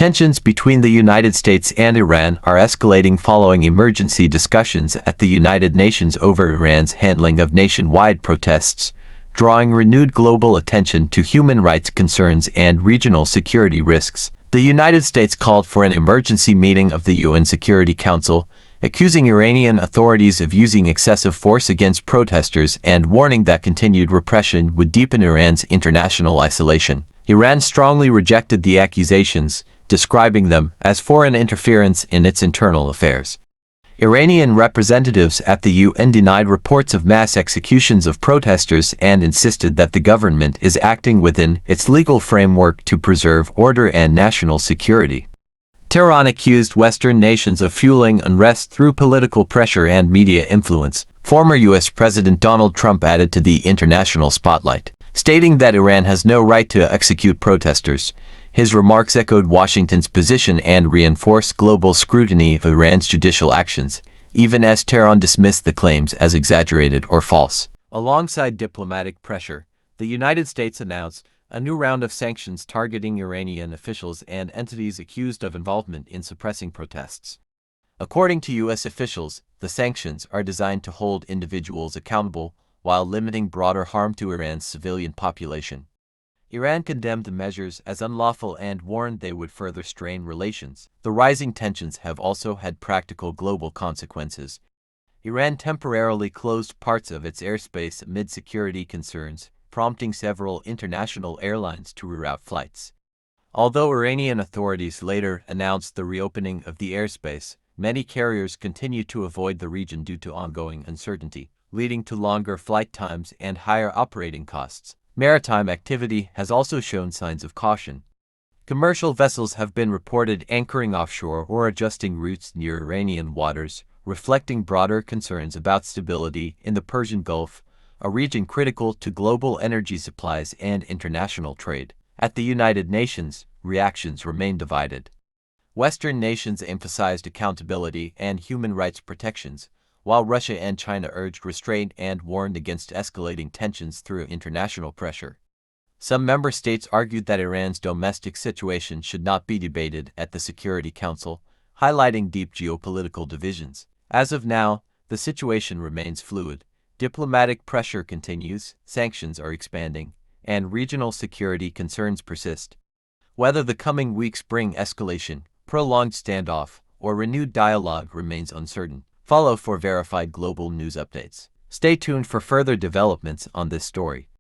Tensions between the United States and Iran are escalating following emergency discussions at the United Nations over Iran's handling of nationwide protests, drawing renewed global attention to human rights concerns and regional security risks. The United States called for an emergency meeting of the UN Security Council, accusing Iranian authorities of using excessive force against protesters and warning that continued repression would deepen Iran's international isolation. Iran strongly rejected the accusations, describing them as foreign interference in its internal affairs. Iranian representatives at the UN denied reports of mass executions of protesters and insisted that the government is acting within its legal framework to preserve order and national security. Tehran accused Western nations of fueling unrest through political pressure and media influence. Former U.S. President Donald Trump added to the international spotlight, stating that Iran has no right to execute protesters. His remarks echoed Washington's position and reinforced global scrutiny of Iran's judicial actions, even as Tehran dismissed the claims as exaggerated or false. Alongside diplomatic pressure, the United States announced a new round of sanctions targeting Iranian officials and entities accused of involvement in suppressing protests. According to U.S. officials, the sanctions are designed to hold individuals accountable while limiting broader harm to Iran's civilian population. Iran condemned the measures as unlawful and warned they would further strain relations. The rising tensions have also had practical global consequences. Iran temporarily closed parts of its airspace amid security concerns, prompting several international airlines to reroute flights. Although Iranian authorities later announced the reopening of the airspace, many carriers continue to avoid the region due to ongoing uncertainty, leading to longer flight times and higher operating costs. Maritime activity has also shown signs of caution. Commercial vessels have been reported anchoring offshore or adjusting routes near Iranian waters, reflecting broader concerns about stability in the Persian Gulf, a region critical to global energy supplies and international trade. At the United Nations, reactions remain divided. Western nations emphasized accountability and human rights protections, while Russia and China urged restraint and warned against escalating tensions through international pressure. Some member states argued that Iran's domestic situation should not be debated at the Security Council, highlighting deep geopolitical divisions. As of now, the situation remains fluid. Diplomatic pressure continues, sanctions are expanding, and regional security concerns persist. Whether the coming weeks bring escalation, prolonged standoff, or renewed dialogue remains uncertain. Follow for verified global news updates. Stay tuned for further developments on this story.